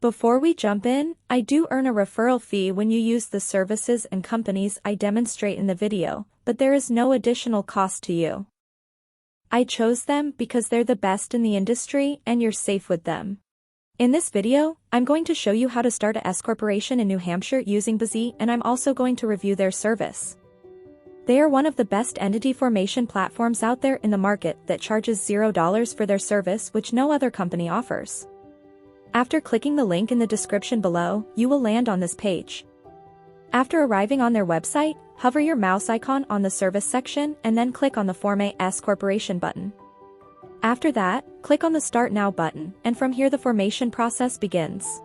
Before we jump in, I do earn a referral fee when you use the services and companies I demonstrate in the video, but there is no additional cost to you. I chose them because they're the best in the industry and you're safe with them. In this video, I'm going to show you how to start a S corporation in New Hampshire using Bizee, and I'm also going to review their service. They are one of the best entity formation platforms out there in the market that charges $0 for their service, which no other company offers. After clicking the link in the description below, you will land on this page. After arriving on their website, hover your mouse icon on the service section and then click on the Form a S Corporation button. After that, click on the Start Now button, and from here the formation process begins.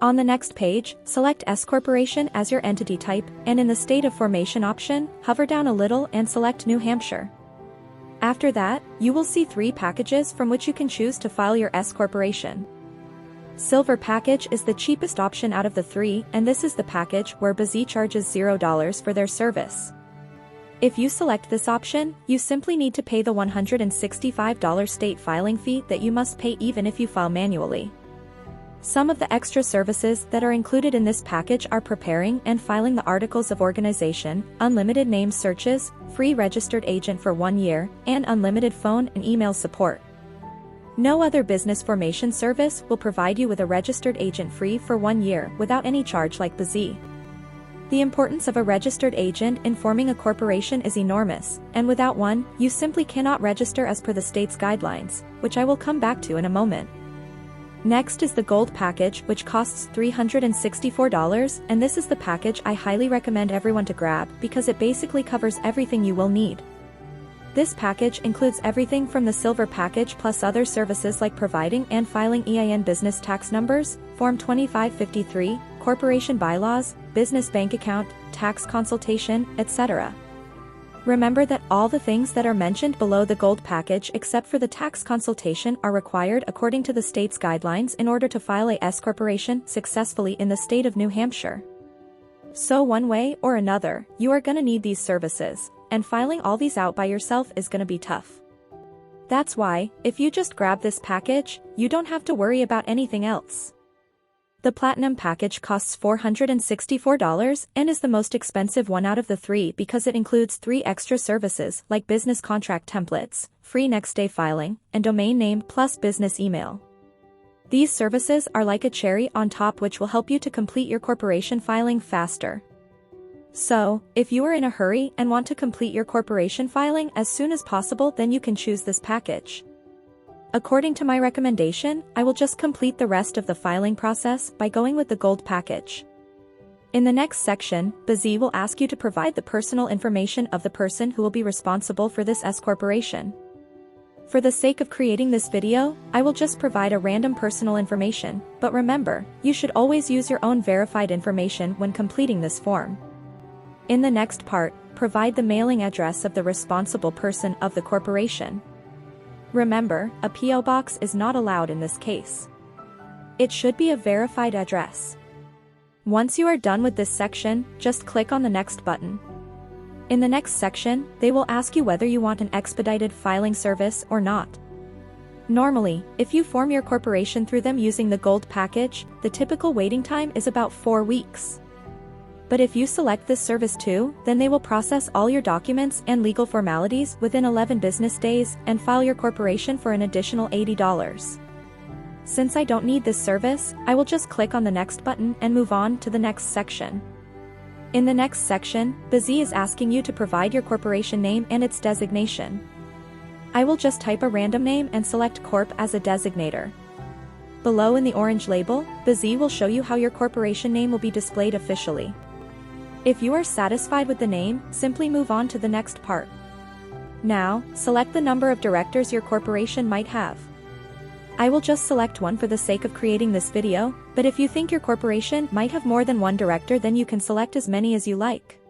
On the next page, select S Corporation as your entity type, and in the State of Formation option, hover down a little and select New Hampshire. After that, you will see 3 packages from which you can choose to file your S Corporation. Silver package is the cheapest option out of the 3, and this is the package where Bizee charges $0 for their service. If you select this option, you simply need to pay the $165 state filing fee that you must pay even if you file manually. Some of the extra services that are included in this package are preparing and filing the articles of organization, unlimited name searches, free registered agent for 1 year, and unlimited phone and email support. No other business formation service will provide you with a registered agent free for 1 year without any charge like Bizee. The importance of a registered agent in forming a corporation is enormous, and without one, you simply cannot register as per the state's guidelines, which I will come back to in a moment. Next is the Gold package, which costs $364, and this is the package I highly recommend everyone to grab because it basically covers everything you will need. This package includes everything from the Silver package plus other services like providing and filing EIN business tax numbers, Form 2553, corporation bylaws, business bank account, tax consultation, etc. Remember that all the things that are mentioned below the Gold package except for the tax consultation are required according to the state's guidelines in order to file a S corporation successfully in the state of New Hampshire. So one way or another, you are gonna need these services, and filing all these out by yourself is gonna be tough. That's why, if you just grab this package, you don't have to worry about anything else. The Platinum package costs $464 and is the most expensive one out of the 3 because it includes 3 extra services like business contract templates, free next-day filing, and domain name plus business email. These services are like a cherry on top which will help you to complete your corporation filing faster. So, if you are in a hurry and want to complete your corporation filing as soon as possible, then you can choose this package. According to my recommendation, I will just complete the rest of the filing process by going with the Gold package. In the next section, Bizee will ask you to provide the personal information of the person who will be responsible for this S corporation. For the sake of creating this video, I will just provide a random personal information, but remember, you should always use your own verified information when completing this form. In the next part, provide the mailing address of the responsible person of the corporation. Remember, a P.O. box is not allowed in this case. It should be a verified address. Once you are done with this section, just click on the Next button. In the next section, they will ask you whether you want an expedited filing service or not. Normally, if you form your corporation through them using the Gold package, the typical waiting time is about 4 weeks. But if you select this service too, then they will process all your documents and legal formalities within 11 business days and file your corporation for an additional $80. Since I don't need this service, I will just click on the Next button and move on to the next section. In the next section, Bizee is asking you to provide your corporation name and its designation. I will just type a random name and select Corp as a designator. Below in the orange label, Bizee will show you how your corporation name will be displayed officially. If you are satisfied with the name, simply move on to the next part. Now, select the number of directors your corporation might have. I will just select one for the sake of creating this video, but if you think your corporation might have more than one director, then you can select as many as you like.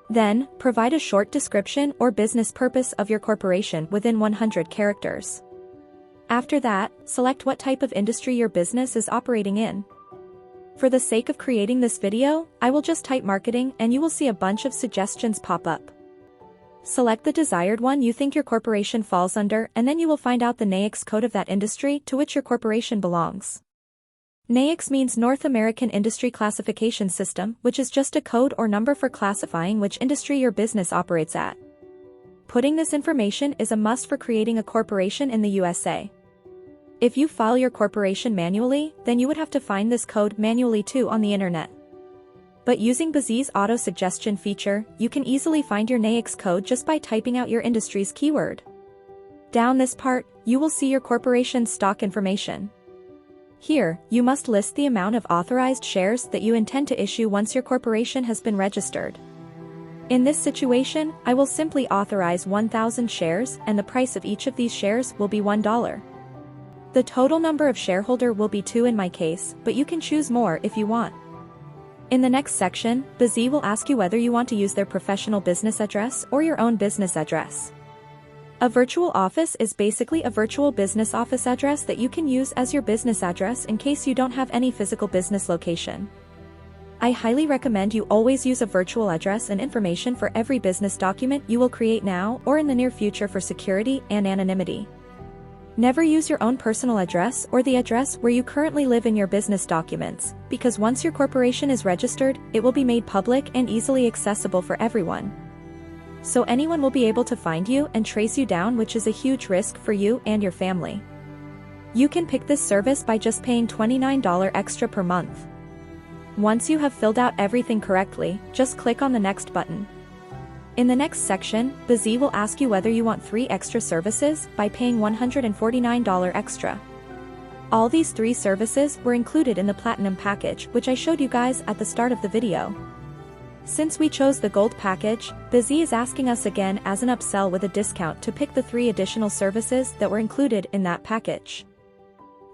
Then, provide a short description or business purpose of your corporation within 100 characters. After that, select what type of industry your business is operating in. For the sake of creating this video, I will just type marketing and you will see a bunch of suggestions pop up. Select the desired one you think your corporation falls under, and then you will find out the NAICS code of that industry to which your corporation belongs. NAICS means North American Industry Classification System, which is just a code or number for classifying which industry your business operates at. Putting this information is a must for creating a corporation in the USA. If you file your corporation manually, then you would have to find this code manually too on the internet. But using Bizee's auto-suggestion feature, you can easily find your NAICS code just by typing out your industry's keyword. Down this part, you will see your corporation's stock information. Here, you must list the amount of authorized shares that you intend to issue once your corporation has been registered. In this situation, I will simply authorize 1,000 shares and the price of each of these shares will be $1. The total number of shareholder will be 2 in my case, but you can choose more if you want. In the next section, Bizee will ask you whether you want to use their professional business address or your own business address. A virtual office is basically a virtual business office address that you can use as your business address in case you don't have any physical business location. I highly recommend you always use a virtual address and information for every business document you will create now or in the near future for security and anonymity. Never use your own personal address or the address where you currently live in your business documents, because once your corporation is registered, it will be made public and easily accessible for everyone. So anyone will be able to find you and trace you down, which is a huge risk for you and your family. You can pick this service by just paying $29 extra per month. Once you have filled out everything correctly, just click on the next button. In the next section, Bizee will ask you whether you want 3 extra services by paying $149 extra. All these 3 services were included in the Platinum package, which I showed you guys at the start of the video. Since we chose the Gold package, Bizee is asking us again as an upsell with a discount to pick the 3 additional services that were included in that package.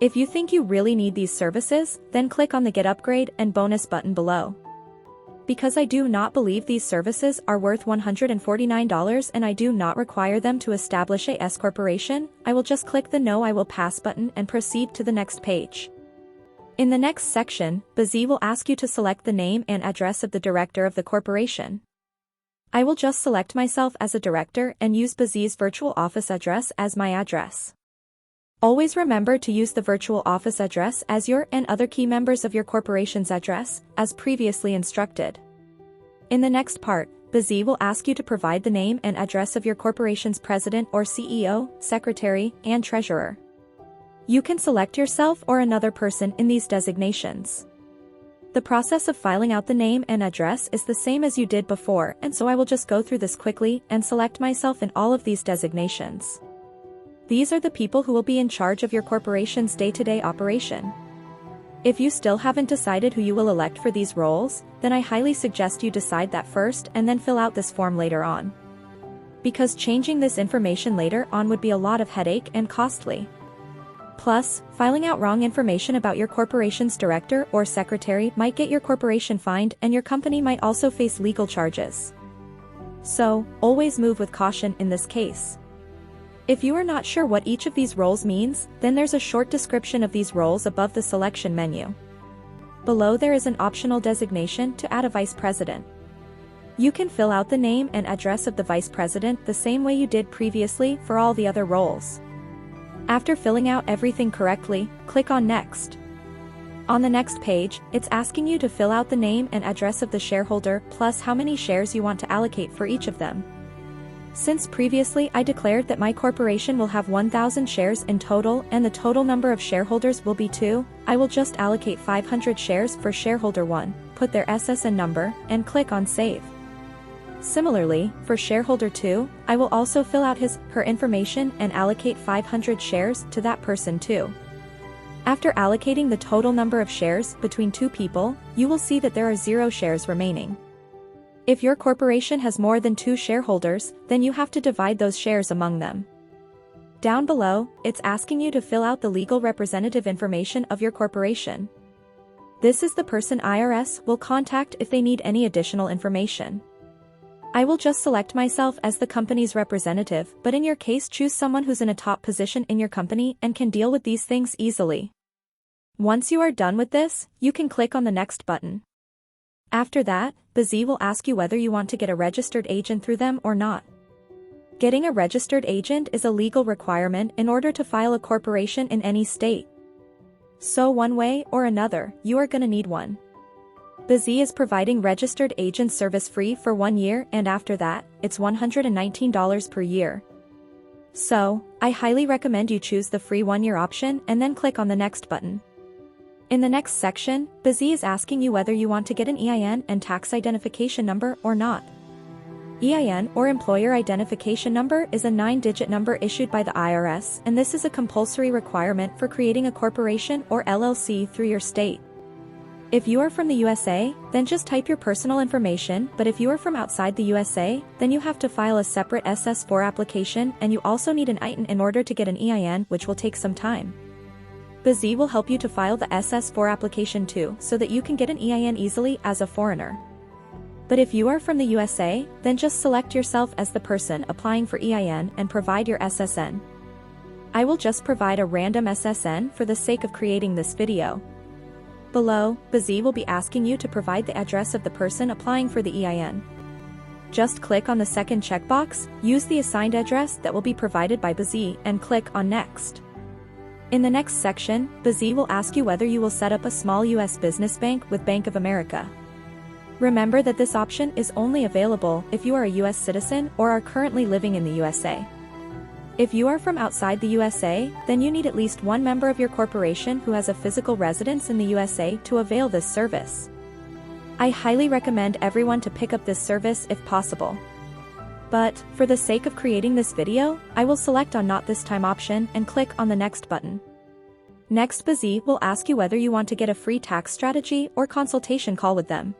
If you think you really need these services, then click on the Get Upgrade and Bonus button below. Because I do not believe these services are worth $149 and I do not require them to establish a S corporation, I will just click the No I Will Pass button and proceed to the next page. In the next section, Bizee will ask you to select the name and address of the director of the corporation. I will just select myself as a director and use Bizee's virtual office address as my address. Always remember to use the virtual office address as your and other key members of your corporation's address, as previously instructed. In the next part, Bizee will ask you to provide the name and address of your corporation's president or CEO, secretary, and treasurer. You can select yourself or another person in these designations. The process of filing out the name and address is the same as you did before, and so I will just go through this quickly and select myself in all of these designations. These are the people who will be in charge of your corporation's day-to-day operation. If you still haven't decided who you will elect for these roles, then I highly suggest you decide that first and then fill out this form later on. Because changing this information later on would be a lot of headache and costly. Plus, filing out wrong information about your corporation's director or secretary might get your corporation fined and your company might also face legal charges. So, always move with caution in this case. If you are not sure what each of these roles means, then there's a short description of these roles above the selection menu. Below there is an optional designation to add a vice president. You can fill out the name and address of the vice president the same way you did previously for all the other roles. After filling out everything correctly, click on Next. On the next page, it's asking you to fill out the name and address of the shareholder plus how many shares you want to allocate for each of them. Since previously I declared that my corporation will have 1,000 shares in total and the total number of shareholders will be 2, I will just allocate 500 shares for shareholder 1, put their SSN number, and click on Save. Similarly, for shareholder 2, I will also fill out her information and allocate 500 shares to that person too. After allocating the total number of shares between 2 people, you will see that there are 0 shares remaining. If your corporation has more than 2 shareholders, then you have to divide those shares among them. Down below, it's asking you to fill out the legal representative information of your corporation. This is the person IRS will contact if they need any additional information. I will just select myself as the company's representative, but in your case choose someone who's in a top position in your company and can deal with these things easily. Once you are done with this, you can click on the Next button. After that, Bizee will ask you whether you want to get a registered agent through them or not. Getting a registered agent is a legal requirement in order to file a corporation in any state. So one way or another, you are gonna need one. Bizee is providing registered agent service free for 1 year, and after that, it's $119 per year. So, I highly recommend you choose the free 1-year option and then click on the next button. In the next section, Bizee is asking you whether you want to get an EIN and tax identification number or not. EIN or Employer Identification Number is a 9-digit number issued by the IRS, and this is a compulsory requirement for creating a corporation or LLC through your state. If you are from the USA, then just type your personal information, but if you are from outside the USA, then you have to file a separate SS4 application, and you also need an EIN in order to get an EIN, which will take some time. Bizee will help you to file the SS4 application too, so that you can get an EIN easily as a foreigner. But if you are from the USA, then just select yourself as the person applying for EIN and provide your SSN. I will just provide a random SSN for the sake of creating this video. Below, Bizee will be asking you to provide the address of the person applying for the EIN. Just click on the second checkbox, use the assigned address that will be provided by Bizee, and click on Next. In the next section, Bizee will ask you whether you will set up a small U.S. business bank with Bank of America. Remember that this option is only available if you are a U.S. citizen or are currently living in the USA. If you are from outside the USA, then you need at least one member of your corporation who has a physical residence in the USA to avail this service. I highly recommend everyone to pick up this service if possible. But, for the sake of creating this video, I will select on Not This Time option and click on the Next button. Next, Bizee will ask you whether you want to get a free tax strategy or consultation call with them.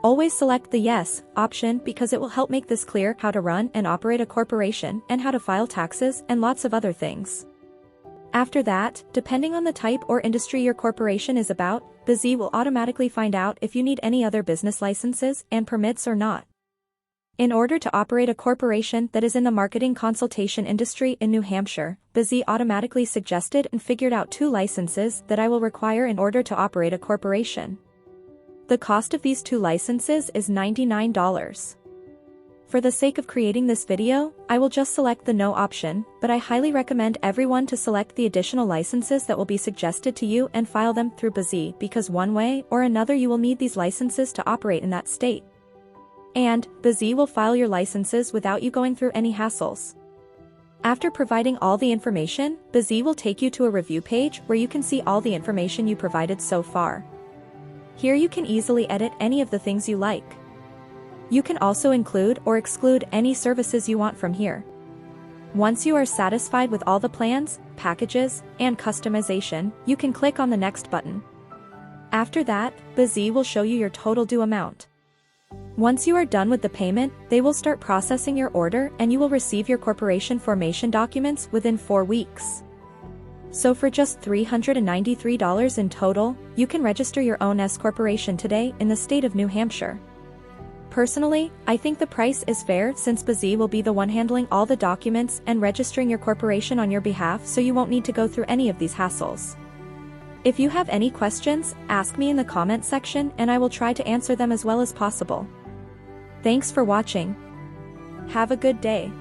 Always select the Yes option because it will help make this clear how to run and operate a corporation and how to file taxes and lots of other things. After that, depending on the type or industry your corporation is about, Bizee will automatically find out if you need any other business licenses and permits or not. In order to operate a corporation that is in the marketing consultation industry in New Hampshire, Bizee automatically suggested and figured out 2 licenses that I will require in order to operate a corporation. The cost of these 2 licenses is $99. For the sake of creating this video, I will just select the No option, but I highly recommend everyone to select the additional licenses that will be suggested to you and file them through Bizee because one way or another you will need these licenses to operate in that state. And, Bizee will file your licenses without you going through any hassles. After providing all the information, Bizee will take you to a review page where you can see all the information you provided so far. Here you can easily edit any of the things you like. You can also include or exclude any services you want from here. Once you are satisfied with all the plans, packages, and customization, you can click on the Next button. After that, Bizee will show you your total due amount. Once you are done with the payment, they will start processing your order and you will receive your corporation formation documents within 4 weeks. So for just $393 in total, you can register your own S Corporation today in the state of New Hampshire. Personally, I think the price is fair since Bizee will be the one handling all the documents and registering your corporation on your behalf, so you won't need to go through any of these hassles. If you have any questions, ask me in the comment section and I will try to answer them as well as possible. Thanks for watching. Have a good day.